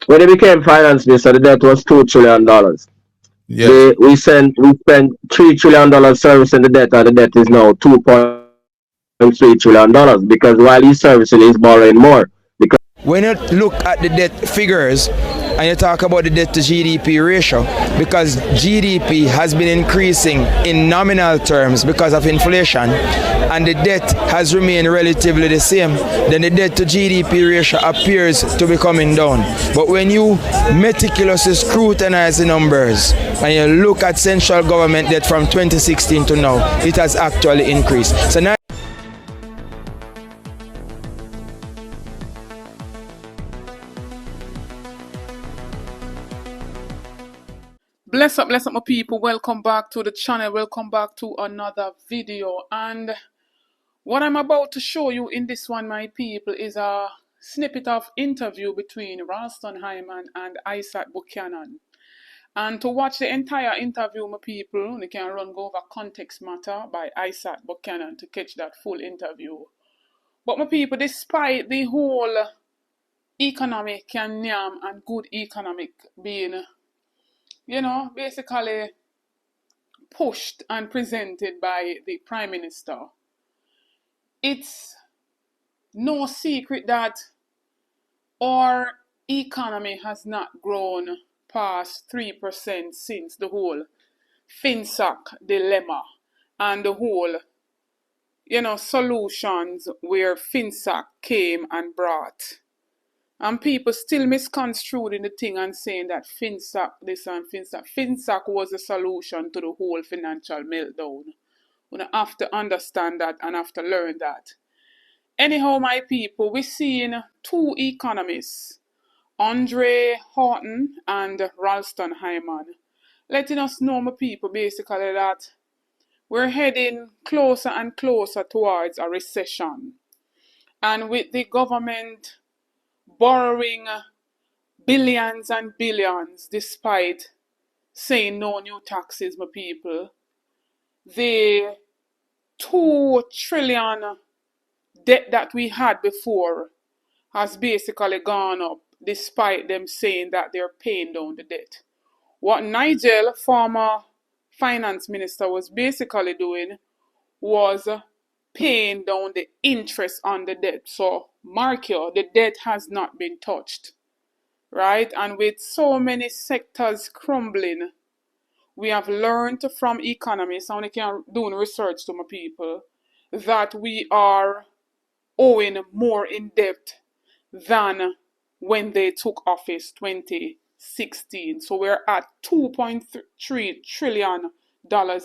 when he became finance minister, the debt was $2 trillion. Yes. We spent $3 trillion servicing the debt, and the debt is now $2.3 trillion because while he's servicing, he's borrowing more. When you look at the debt figures and you talk about the debt to GDP ratio, because GDP has been increasing in nominal terms because of inflation and the debt has remained relatively the same, then the debt to GDP ratio appears to be coming down. But when you meticulously scrutinize the numbers and you look at central government debt from 2016 to now, it has actually increased. So now bless up my people, welcome back to the channel, welcome back to another video. And what I'm about to show you in this one, my people, is a snippet of interview between Ralston, Hyman and Isaac Buchanan. And to watch the entire interview, my people, you can go over Context Matter by Isaac Buchanan to catch that full interview. But my people, despite the whole economic and yam and good economic being, basically pushed and presented by the Prime Minister, it's no secret that our economy has not grown past 3% since the whole FinSac dilemma and the whole, solutions where FinSac came and brought. And people still misconstrued in the thing and saying that FinSac, this and FinSac. FinSac was the solution to the whole financial meltdown. We have to understand that and have to learn that. Anyhow, my people, we're seeing two economists, Andre Horton and Ralston Hyman, letting us know, my people, basically that we're heading closer and closer towards a recession. And with the government borrowing billions and billions despite saying no new taxes, my people, the 2 trillion debt that we had before has basically gone up despite them saying that they're paying down the debt. What Nigel, former finance minister, was basically doing was paying down the interest on the debt. So, mark you, the debt has not been touched, right? And with so many sectors crumbling, we have learned from economists, and we can do research to my people, that we are owing more in debt than when they took office 2016. So we're at $2.3 trillion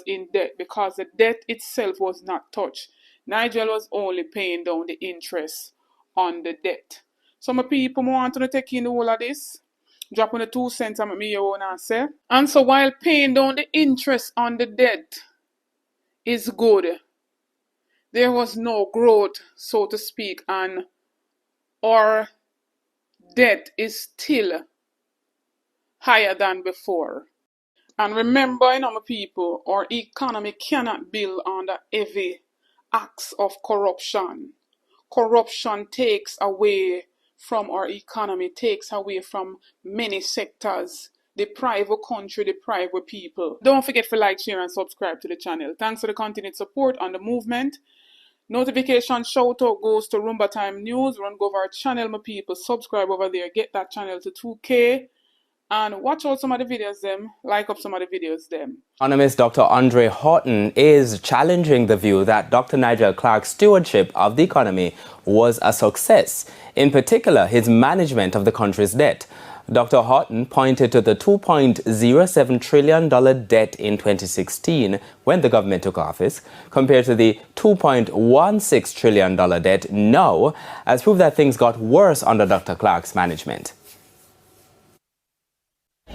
in debt because the debt itself was not touched. Nigel was only paying down the interest on the debt. So my people want to take in all of this, drop on the 2 cents and make me your own answer. And so while paying down the interest on the debt is good, there was no growth, so to speak, and our debt is still higher than before. And remember, my people, our economy cannot build under heavy acts of corruption. Corruption takes away from our economy, takes away from many sectors, deprive our country, deprive our people. Don't forget to like, share, and subscribe to the channel. Thanks for the continued support on the movement. Notification shout out goes to Rumba Time News. Run go over our channel, my people. Subscribe over there. Get that channel to 2K. And watch out some of the videos them. Like up some of the videos them. Economist Dr. Andre Horton is challenging the view that Dr. Nigel Clarke's stewardship of the economy was a success. In particular, his management of the country's debt. Dr. Horton pointed to the $2.07 trillion debt in 2016 when the government took office, compared to the $2.16 trillion debt now, as proof that things got worse under Dr. Clarke's management.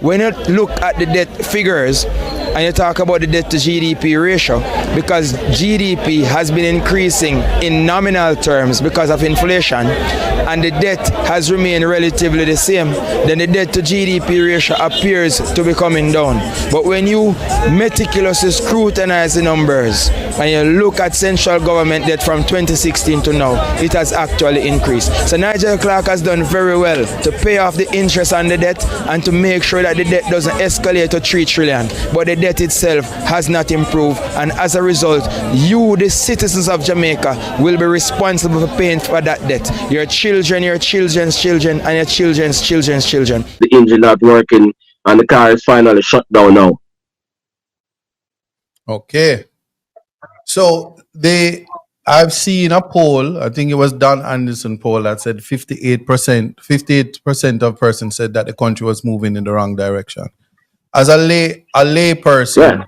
when you look at the debt figures and and you talk about the debt to GDP ratio, because GDP has been increasing in nominal terms because of inflation, and the debt has remained relatively the same, then the debt to GDP ratio appears to be coming down. But when you meticulously scrutinize the numbers and you look at central government debt from 2016 to now, it has actually increased. So Nigel Clark has done very well to pay off the interest on the debt and to make sure that the debt doesn't escalate to 3 trillion. But the debt itself has not improved, and as a result, you, the citizens of Jamaica, will be responsible for paying for that debt. Your children, your children's children, and your children's children's children. The engine not working and the car is finally shut down now. Okay. So I've seen a poll, I think it was Don Anderson poll, that said 58% of persons said that the country was moving in the wrong direction. As a lay person,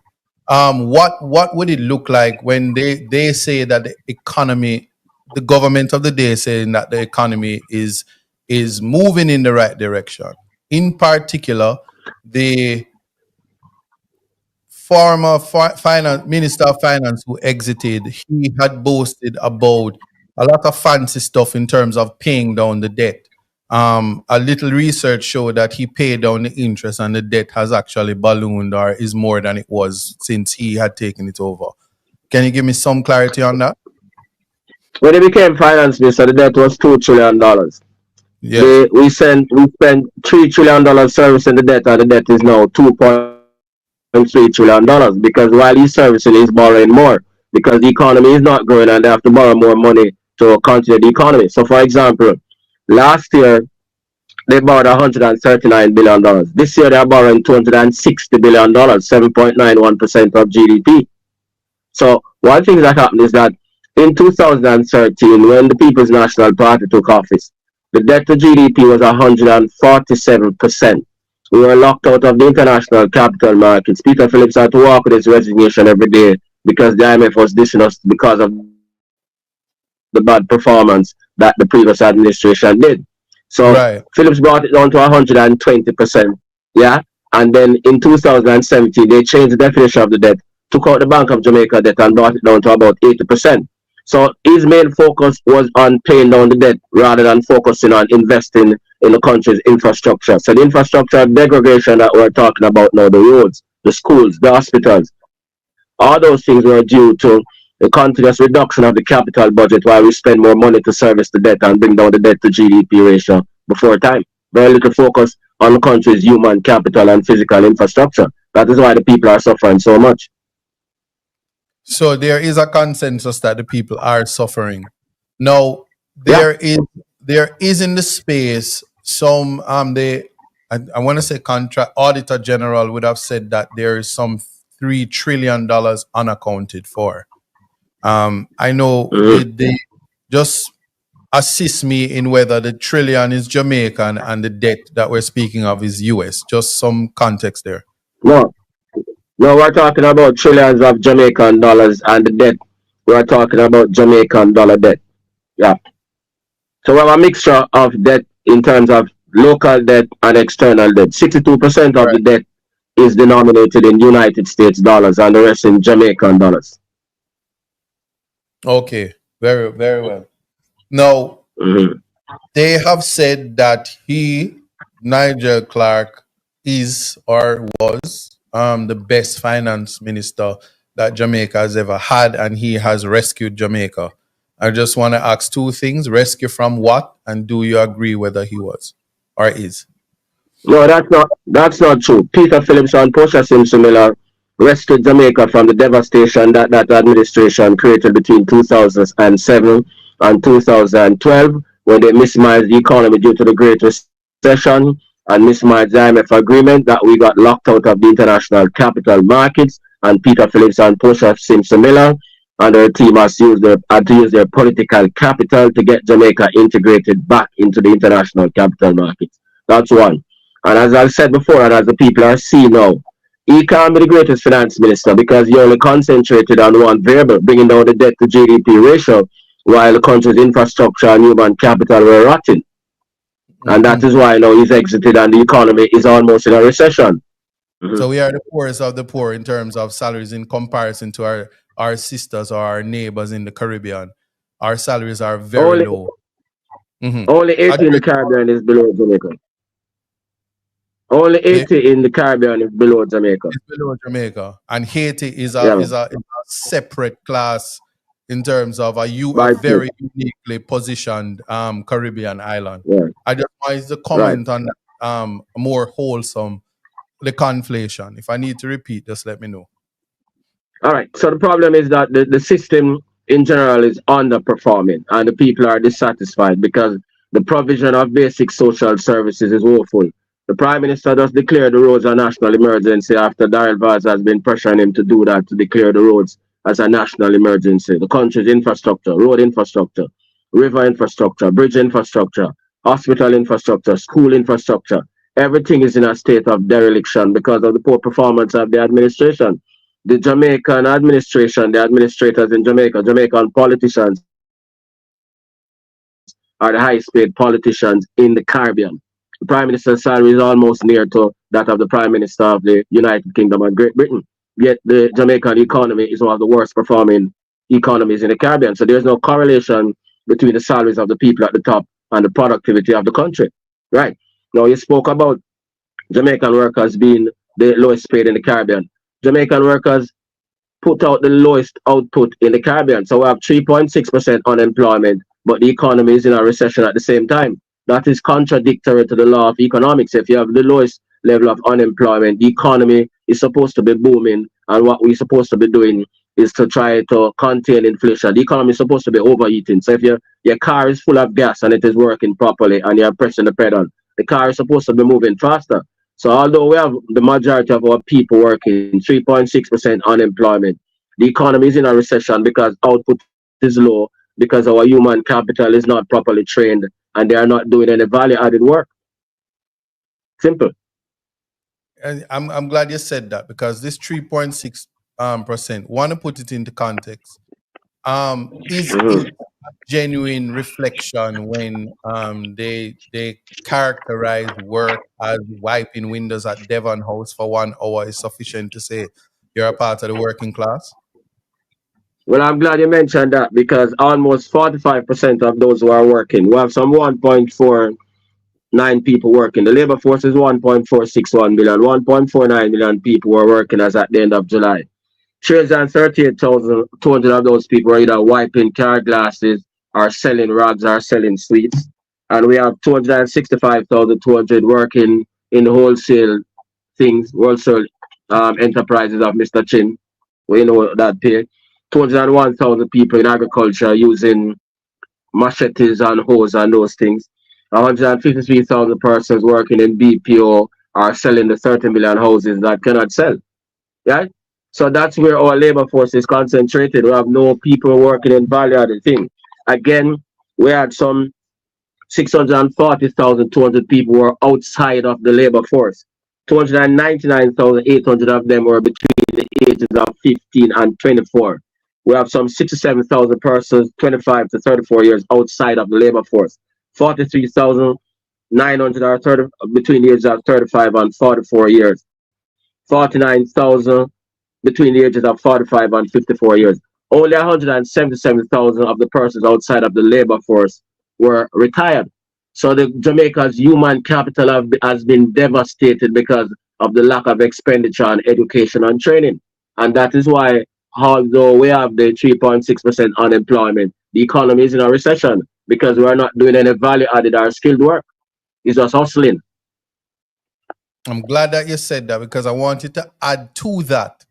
what would it look like when they say that the economy, the government of the day saying that the economy is moving in the right direction? In particular, the former Minister of Finance who exited, he had boasted about a lot of fancy stuff in terms of paying down the debt. A little research showed that he paid down the interest and the debt has actually ballooned or is more than it was since he had taken it over. Can you give me some clarity on that? When he became finance minister, the debt was $2 trillion. Yes. We spent $3 trillion servicing the debt, and the debt is now $2.3 trillion, because while he's servicing, he's borrowing more because the economy is not growing and they have to borrow more money to continue the economy. So, for example, last year they borrowed $139 billion. This year they're borrowing $260 billion, 7.91% of GDP. So, one thing that happened is that in 2013, when the People's National Party took office, the debt to GDP was 147%. We were locked out of the international capital markets. Peter Phillips had to walk with his resignation every day because the IMF was dissing us because of the bad performance that the previous administration did. So Phillips brought it down to 120%. Yeah. And then in 2017, they changed the definition of the debt, took out the Bank of Jamaica debt and brought it down to about 80%. So his main focus was on paying down the debt rather than focusing on investing in the country's infrastructure. So the infrastructure degradation that we're talking about now, the roads, the schools, the hospitals, all those things were due to the continuous reduction of the capital budget while we spend more money to service the debt and bring down the debt to GDP ratio before time. Very little focus on the country's human capital and physical infrastructure. That is why the people are suffering so much. So there is a consensus that the people are suffering. Now, there is in the space some I want to say contract auditor general would have said that there is some $3 trillion unaccounted for. I know they just assist me in whether the trillion is Jamaican and the debt that we're speaking of is US. Just some context there. No, we're talking about trillions of Jamaican dollars, and the debt, we're talking about Jamaican dollar debt. Yeah. So we have a mixture of debt in terms of local debt and external debt. 62% of the debt is denominated in United States dollars and the rest in Jamaican dollars. Okay, very, very well. Now, they have said that Nigel Clark, is or was the best finance minister that Jamaica has ever had, and he has rescued Jamaica. I just want to ask two things: rescue from what, and do you agree whether he was or is? No, that's not true. Peter Phillips and Portia Simpson rescued Jamaica from the devastation that administration created between 2007 and 2012, when they mismanaged the economy due to the Great Recession and mismanaged the IMF agreement, that we got locked out of the international capital markets, and Peter Phillips and Portia Simpson and their team had to use their political capital to get Jamaica integrated back into the international capital markets. That's one. And as I said before, and as the people are seeing now, he can't be the greatest finance minister because he only concentrated on one variable, bringing down the debt to GDP ratio, while the country's infrastructure and human capital were rotting. And that is why now he's exited and the economy is almost in a recession. So we are the poorest of the poor in terms of salaries in comparison to our sisters or our neighbors in the Caribbean. Our salaries are very Only low. Hmm. only 80 in the Caribbean is below Jamaica. Only 80 in the Caribbean is below Jamaica. It's below Jamaica, and Haiti is a Yeah, is a, is a separate class in terms of a right. very uniquely positioned Caribbean island. Yeah, I just wanted to right. comment on more wholesome the conflation. If I need to repeat, just let me know. All right. So the problem is that the system in general is underperforming and the people are dissatisfied because the provision of basic social services is woeful. The Prime Minister just declared the roads a national emergency after Daryl Vaz has been pressuring him to do that, to declare the roads as a national emergency. The country's infrastructure, road infrastructure, river infrastructure, bridge infrastructure, hospital infrastructure, school infrastructure, everything is in a state of dereliction because of the poor performance of the administration. The Jamaican administration, the administrators in Jamaica, Jamaican politicians are the highest paid politicians in the Caribbean. The Prime Minister's salary is almost near to that of the Prime Minister of the United Kingdom and Great Britain. Yet the Jamaican economy is one of the worst performing economies in the Caribbean. So there's no correlation between the salaries of the people at the top and the productivity of the country. Right. Now you spoke about Jamaican workers being the lowest paid in the Caribbean. Jamaican workers put out the lowest output in the Caribbean. So we have 3.6% unemployment, but the economy is in a recession at the same time. That is contradictory to the law of economics. If you have the lowest level of unemployment, the economy is supposed to be booming, and what we're supposed to be doing is to try to contain inflation. The economy is supposed to be overheating. So if your car is full of gas and it is working properly and you're pressing the pedal, the car is supposed to be moving faster. So although we have the majority of our people working, 3.6% unemployment, the economy is in a recession because output is low, because our human capital is not properly trained, and they are not doing any value-added work. Simple. And I'm glad you said that, because this 3.6 percent, want to put it into context. Is it a genuine reflection when they characterize work as wiping windows at Devon House for 1 hour is sufficient to say you're a part of the working class? Well, I'm glad you mentioned that because almost 45% of those who are working, we have some 1.49 people working. The labor force is 1.461 million, 1.49 million people were working as at the end of July. 338,200 of those people are either wiping car glasses or selling rugs or selling sweets. And we have 265,200 working in the wholesale things, wholesale enterprises of Mr. Chin. We know that pay. 201,000 people in agriculture using machetes and hoes and those things. 153,000 persons working in BPO are selling the 30 million houses that cannot sell. Right? So that's where our labor force is concentrated. We have no people working in value added thing. Again, we had some 640,200 people were outside of the labor force. 299,800 of them were between the ages of 15 and 24. We have some 67,000 persons, 25 to 34 years outside of the labor force. 43,900 are between the ages of 35 and 44 years. 49,000 between the ages of 45 and 54 years. Only 177,000 of the persons outside of the labor force were retired. So the Jamaica's human capital has been devastated because of the lack of expenditure on education and training. And that is why, although we have the 3.6% unemployment, the economy is in a recession because we are not doing any value added or skilled work. It's just hustling. I'm glad that you said that, because I wanted to add to that,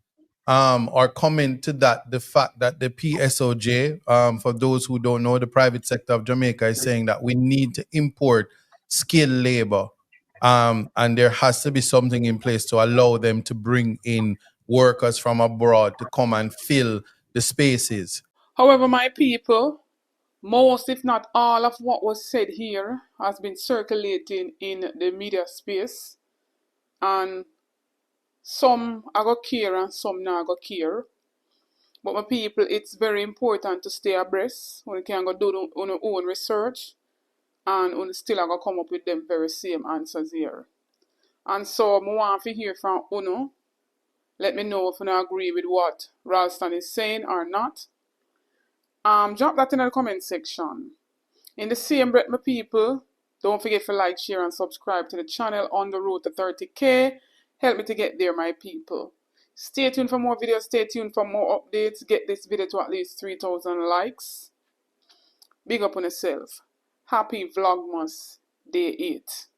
or comment to that, the fact that the PSOJ, for those who don't know, the private sector of Jamaica is saying that we need to import skilled labor, and there has to be something in place to allow them to bring in workers from abroad to come and fill the spaces. However, my people, most, if not all, of what was said here has been circulating in the media space, and some I go care and some not go care. But my people, it's very important to stay abreast. When you can go do on your own research, and when still I go come up with them very same answers here. And so I want to hear from Uno. Let me know if you agree with what Ralston is saying or not. Drop that in the comment section. In the same breath, my people, don't forget to like, share, and subscribe to the channel on the road to 30K. Help me to get there, my people. Stay tuned for more videos. Stay tuned for more updates. Get this video to at least 3,000 likes. Big up on yourself. Happy Vlogmas Day 8.